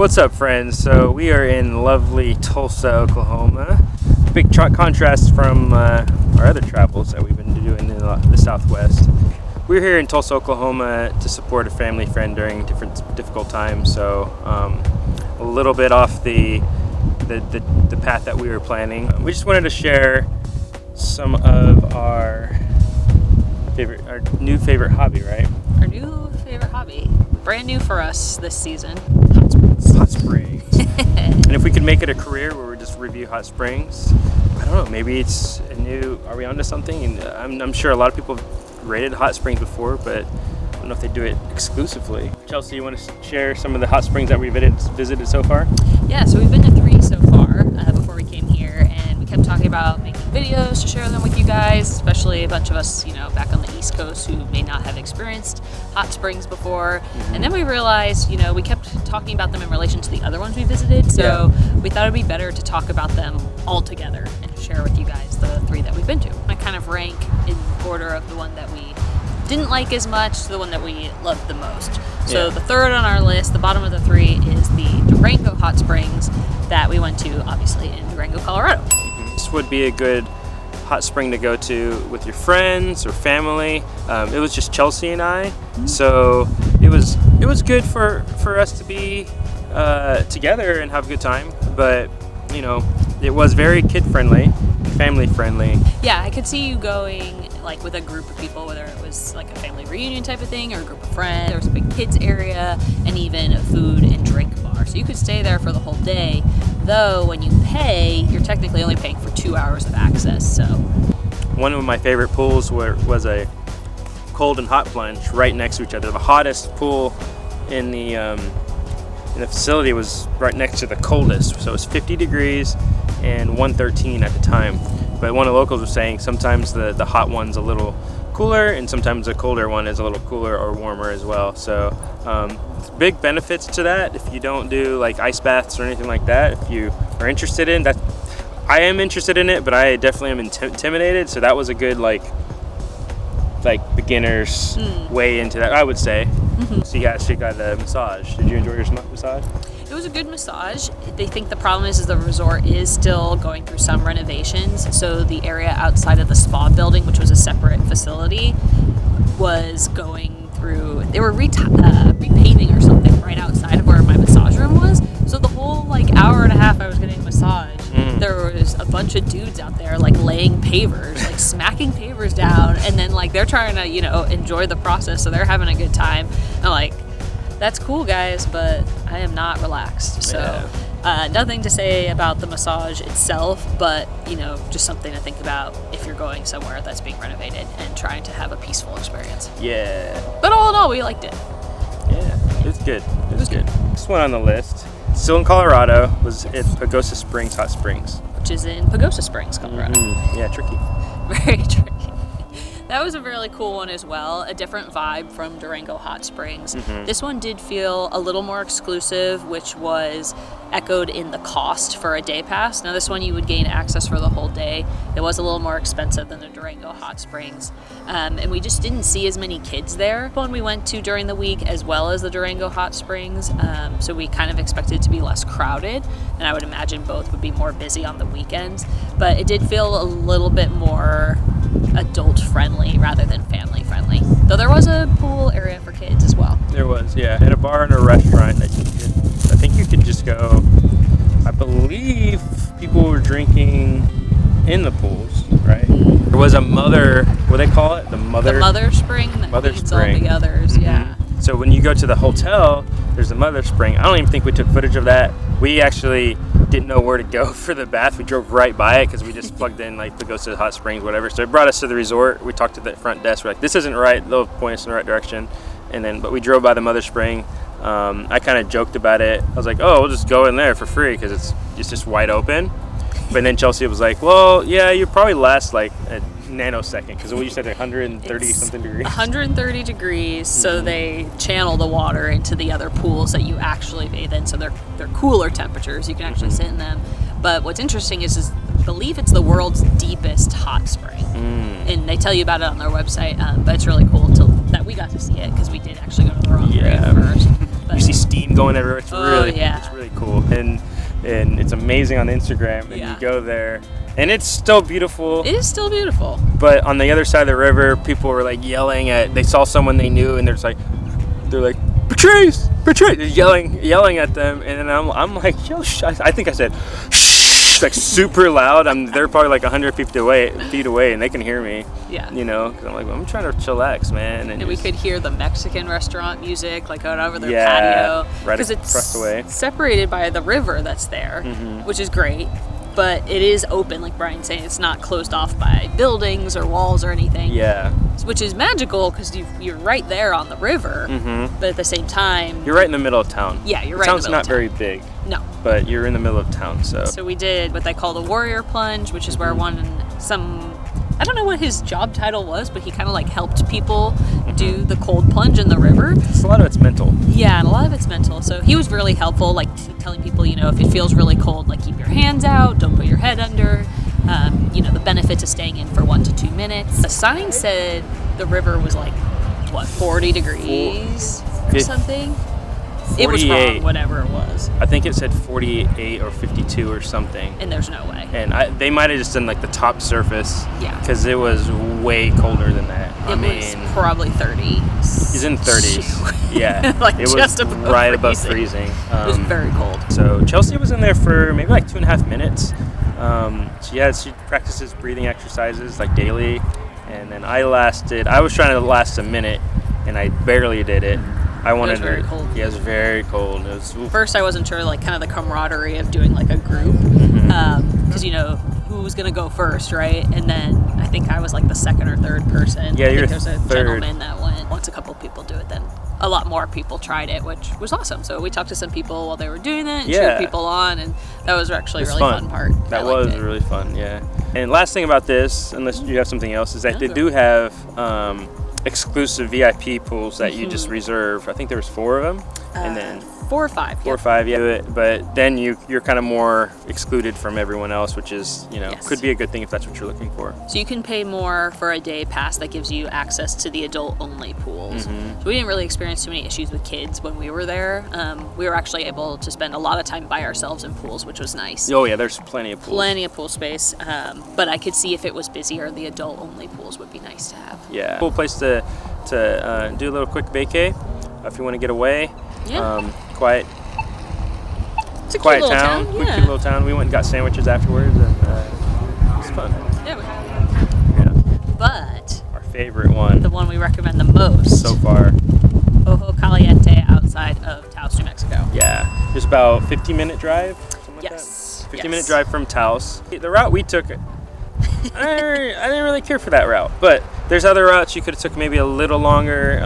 What's up, friends? So we are in lovely Tulsa, Oklahoma. Big contrast from our other travels that we've been doing in the Southwest. We're here in Tulsa, Oklahoma to support a family friend during difficult times. So a little bit off the path that we were planning. We just wanted to share some of our new favorite hobby, right? Our new favorite hobby. Brand new for us this season. Hot springs. And if we could make it a career where we just review hot springs, I don't know, maybe it's are we onto something? And I'm sure a lot of people have rated hot springs before, but I don't know if they do it exclusively. Chelsea, you want to share some of the hot springs that we've visited so far? Yeah, so we've been to 3 so far before we came here, and we kept talking about making videos to share them with you guys, especially a bunch of us, back on the East Coast who may not have experienced hot springs before. Mm-hmm. And then we realized, we kept talking about them in relation to the other ones we visited, so we thought it'd be better to talk about them all together and share with you guys the 3 that we've been to. I kind of rank in order of the one that we didn't like as much to the one that we loved the most. So the third on our list, the bottom of the 3, is the Durango Hot Springs that we went to, obviously, in Durango, Colorado. Mm-hmm. This would be a good hot spring to go to with your friends or family. It was just Chelsea and I, so it was good for us to be together and have a good time. But it was very kid friendly, family friendly. Yeah, I could see you going with a group of people, whether it was like a family reunion type of thing or a group of friends. There was a big kids area and even a food and drink bar, so you could stay there for the whole day. Though when you pay, you're technically only paying for 2 hours of access. So one of my favorite pools was a cold and hot plunge right next to each other. The hottest pool in the facility was right next to the coldest, so it was 50 degrees and 113 at the time. But one of the locals was saying sometimes the hot one's a little cooler and sometimes the colder one is a little cooler or warmer as well. So big benefits to that if you don't do like ice baths or anything like that. If you are interested in that, I am interested in it, but I definitely am intimidated. So that was a good like beginner's way into that, I would say. Mm-hmm. So you actually got a massage. Did you enjoy your massage? It was a good massage. They think the problem is the resort is still going through some renovations. So the area outside of the spa building, which was a separate facility, was going through, they were repaving or something right outside of where my massage room was. So the whole hour and a half I was getting a massage, there was a bunch of dudes out there laying pavers, smacking pavers down, and then they're trying to enjoy the process, so they're having a good time. And that's cool, guys, but I am not relaxed. So nothing to say about the massage itself, but just something to think about if you're going somewhere that's being renovated and trying to have a peaceful experience. Yeah. But all in all, we liked it. Yeah, it was good. It was good. This one on the list, still in Colorado, was at Pagosa Springs Hot Springs, which is in Pagosa Springs, Colorado. Mm-hmm. Yeah, tricky. Very tricky. That was a really cool one as well, a different vibe from Durango Hot Springs. Mm-hmm. This one did feel a little more exclusive, which was echoed in the cost for a day pass. Now this one you would gain access for the whole day. It was a little more expensive than the Durango Hot Springs. And we just didn't see as many kids there when we went to during the week, as well as the Durango Hot Springs. So we kind of expected it to be less crowded, and I would imagine both would be more busy on the weekends. But it did feel a little bit more adult friendly rather than family friendly, though there was a pool area for kids as well. There was, yeah, and a bar and a restaurant that I think you could just go. I believe people were drinking in the pools, right? There was a mother, what do they call it? The mother spring that feeds all the others. Mm-hmm. Yeah. So when you go to the hotel, there's a mother spring. I don't even think we took footage of that. We actually didn't know where to go for the bath. We drove right by it because we just plugged in Pagosa Hot Springs, whatever. So it brought us to the resort. We talked to the front desk. We're like, this isn't right. They'll point us in the right direction. But we drove by the mother spring. I kind of joked about it. I was like, oh, we'll just go in there for free because it's just wide open. But then Chelsea was like, well, yeah, you probably last a nanosecond because what you said, 130 something degrees. 130 degrees, so they channel the water into the other pools that you actually bathe in, so they're cooler temperatures. You can actually sit in them. But what's interesting is I believe it's the world's deepest hot spring, and they tell you about it on their website. But it's really cool that we got to see it because we did actually go to the wrong grave first. But you see steam going everywhere. It's really cool, and it's amazing on Instagram. And Yeah. you go there, and it's still beautiful. It is still beautiful. But on the other side of the river, people were like yelling at. They saw someone they knew, and they're like, Patrice, Patrice, yelling at them, and then I'm like, yo, I think I said, shh, like super loud. They're probably like 100 feet away, and they can hear me. Yeah. You know, because I'm like, well, I'm trying to chillax, man. And we could hear the Mexican restaurant music, like out over their Yeah, patio, right because across it's the way. separated by the river that's there, which is great. But it is open, like Brian's saying. It's not closed off by buildings or walls or anything. Yeah. Which is magical because you're right there on the river. But at the same time, You're right in the middle of town. Yeah, you're The right in the town's middle not of town. very big, No. but you're in the middle of town, so. So we did what they call the warrior plunge, which is where I don't know what his job title was, but he kind of like helped people do the cold plunge in the river. A lot of it's mental. Yeah, and a lot of it's mental. So he was really helpful, like telling people, you know, if it feels really cold, like keep your hands out, don't put your head under. You know, the benefits of staying in for 1 to 2 minutes. The sign said the river was like, what, 40 degrees or something? It was 48. wrong, whatever it was. I think it said 48 or 52 or something. And there's no way. And they might have just done like the top surface. Yeah. Because it was way colder than that. It was probably 30. It's in 30s. Yeah. Like it was just above right above freezing. freezing. It was very cold. So Chelsea was in there for maybe like 2.5 minutes. She practices breathing exercises like daily. And then I was trying to last a minute, and I barely did it. I wanted It was very cold. Yeah, it was very cold. It was, First, I wasn't sure, like, kind of the camaraderie of doing, like, a group. Because, you know, who was going to go first, right? And then I think I was, like, the second or third person. Yeah, I think you're there's a third. gentleman that went. Once a couple people do it, then a lot more people tried it, which was awesome. So we talked to some people while they were doing it and cheered people on, and that was actually a really fun part. That was really fun, yeah. And last thing about this, unless you have something else, is that they do have exclusive VIP pools that you just reserve. I think there was 4 of them, and then 4 or 5. 4 or 5, yeah. But then you're kind of more excluded from everyone else, which is, you know, could be a good thing if that's what you're looking for. So you can pay more for a day pass that gives you access to the adult-only pools. So we didn't really experience too many issues with kids when we were there. We were actually able to spend a lot of time by ourselves in pools, which was nice. Oh yeah, there's plenty of pools. Plenty of pool space, but I could see if it was busier, the adult-only pools would be nice to have. Yeah, cool place to do a little quick vacay if you want to get away. Yeah. Quiet. It's a quiet cute little town. town. Cute Yeah. little town. We went and got sandwiches afterwards, and it was fun. Yeah, Yeah. but Our favorite one the one we recommend the most, so far. Ojo Caliente outside of Taos, New Mexico. Yeah, just about 15-minute drive. Something like Yes. that. 15-minute drive from Taos. The route we took, I didn't really care for that route, but there's other routes you could have took maybe a little longer.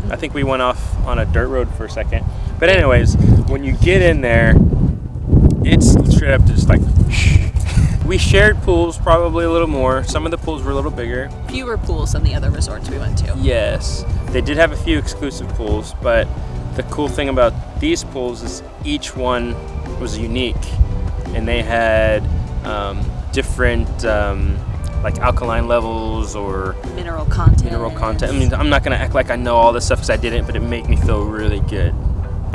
I think we went off on a dirt road for a second. But anyways, when you get in there, it's straight up just like, we shared pools probably a little more. Some of the pools were a little bigger. Fewer pools than the other resorts we went to. Yes, they did have a few exclusive pools, but the cool thing about these pools is each one was unique, and they had different like alkaline levels or Mineral content. I mean, I'm not gonna act like I know all this stuff because I didn't, but it made me feel really good.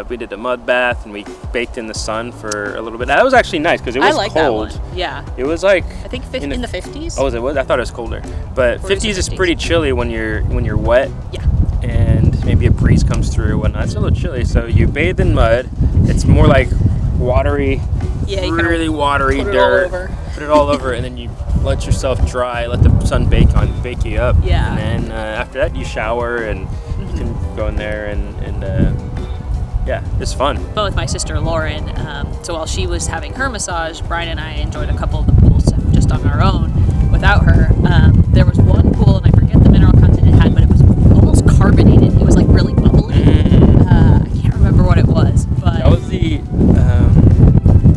We did a mud bath and we baked in the sun for a little bit. That was actually nice because it was cold. That one. Yeah. It was like I think in the 50s. Oh, was it? I thought it was colder. But 50s is 50s. pretty chilly when you're wet. Yeah. And maybe a breeze comes through or whatnot. It's a little chilly. So you bathe in mud. It's more like watery, really watery dirt. Put it all over, and then you let yourself dry. Let the sun bake you up. Yeah. And then after that, you shower and you can go in there and yeah, it's fun. But with my sister Lauren, so while she was having her massage, Brian and I enjoyed a couple of the pools just on our own without her. There was one pool, and I forget the mineral content it had, but it was almost carbonated. It was like really bubbly. I can't remember what it was, but that was the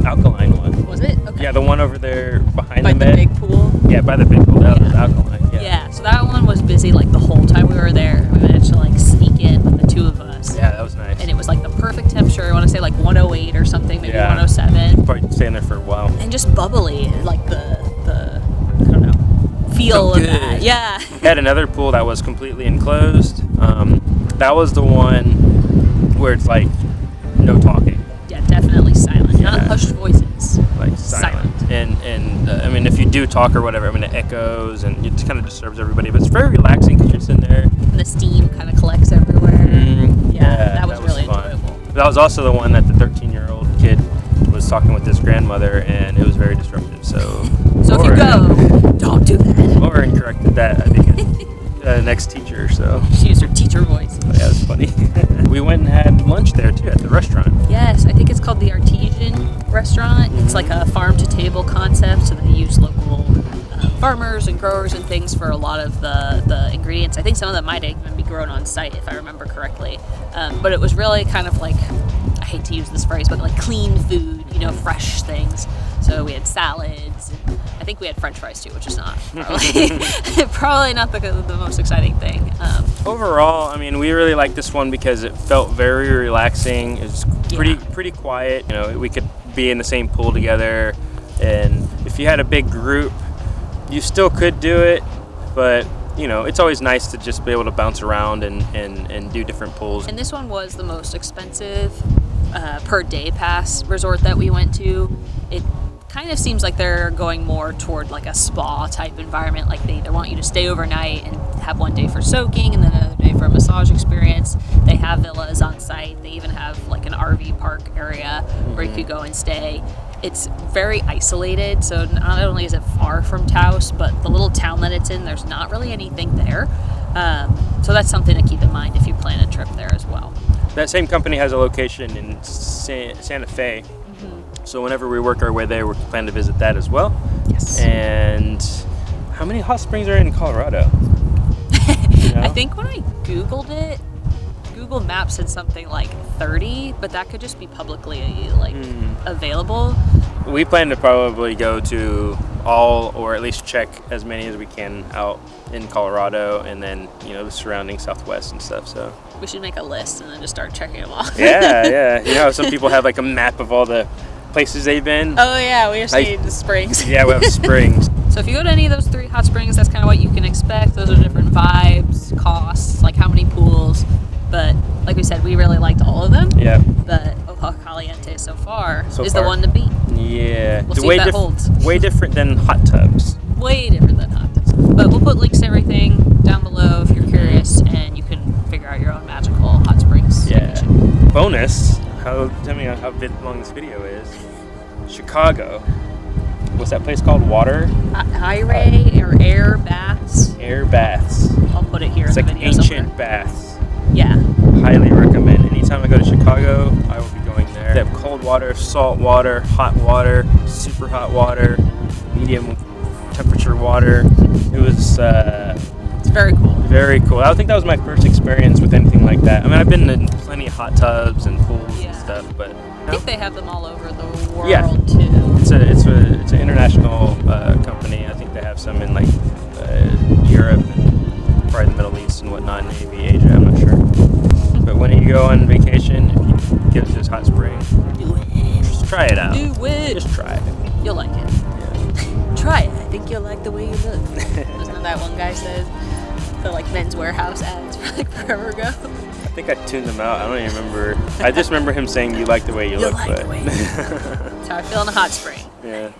alkaline one. Was it? Okay. Yeah, the one over there behind By the the big pool. Yeah, by the big pool. That was alkaline. Yeah. So that one was busy like the whole time we were there. We managed to like sneak in with the 2 of us. Yeah, that was nice. And it was like the perfect temperature. I want to say like 108 or something, maybe 107. Probably staying there for a while. And just bubbly, like the I don't know, feel of that. Yeah. We had another pool that was completely enclosed. That was the one where it's like no talking. Yeah, definitely silent. not hushed voices. Like silent. And I mean, if you do talk or whatever, I mean, it echoes and it kind of disturbs everybody. But it's very relaxing because you're sitting there. And the steam kind of collects everywhere. That was really fun. enjoyable. That was also the one that the 13-year-old kid was talking with his grandmother, and it was very disruptive. So if you go, don't do that. Lauren corrected that, I think, the next teacher. So she used her teacher voice. Oh, yeah, it was funny. We went and had lunch there too at the restaurant. Yes, I think it's called the Artesian Restaurant. It's like a farm-to-table concept, so they use local farmers and growers and things for a lot of the ingredients. I think some of them might even be grown on site, if I remember correctly. But it was really kind of like, I hate to use this phrase, but like clean food, fresh things. So we had salads, and I think we had French fries too, which is not probably not the most exciting thing. Overall, I mean, we really liked this one because it felt very relaxing. It was pretty quiet. We could be in the same pool together, and if you had a big group, you still could do it, but it's always nice to just be able to bounce around and do different pools. And this one was the most expensive per day pass resort that we went to. It kind of seems like they're going more toward like a spa type environment. Like they either want you to stay overnight and have one day for soaking and then another day for a massage experience. They have villas on site. They even have like an RV park area where you could go and stay. It's very isolated, so not only is it far from Taos, but the little town that it's in, there's not really anything there. So that's something to keep in mind if you plan a trip there as well. That same company has a location in Santa Fe. So whenever we work our way there, we're planning to visit that as well. Yes. And how many hot springs are in Colorado? I think when I Googled it, Google Maps said something like 30, but that could just be publicly available. We plan to probably go to all, or at least check as many as we can out in Colorado, and then the surrounding Southwest and stuff. So we should make a list and then just start checking them off. Yeah. Some people have like a map of all the places they've been. Oh yeah, we just need the springs. Yeah, we have springs. So if you go to any of those 3 hot springs, that's kind of what you can expect. Those are different vibes, costs, like how many pools. But like we said, we really liked all of them. Yeah. But Ojo Caliente so far is the one to beat. Yeah. We'll see if that holds. Way different than hot tubs. Way different than hot tubs. But we'll put links to everything down below if you're curious, and you can figure out your own magical hot springs. Yeah. Bonus. Tell me how long this video is. Chicago. What's that place called? Water? Hyray or air baths. Air baths. I'll put it here It's in like the video ancient somewhere. baths. Yeah. Highly recommend. Anytime I go to Chicago, I will be going there. They have cold water, salt water, hot water, super hot water, medium temperature water. It was it's very cool. Very cool. I think that was my first experience with anything like that. I mean, I've been in plenty of hot tubs and pools and stuff, but I think they have them all over the world too. It's an international company. I think they have some in like Europe and probably the Middle East and whatnot, and maybe Asia. I'm not sure. But when you go on vacation, if you get to this hot spring, do it. Just try it out. Do it. Just try it. You'll like it. Yeah. Try it. I think you'll like the way you look. Wasn't that one guy said? The like Men's Warehouse ads for like forever ago. I think I tuned them out. I don't even remember. I just remember him saying, "You like the way you look." Like the way you look. That's how I feel in a hot spring. Yeah.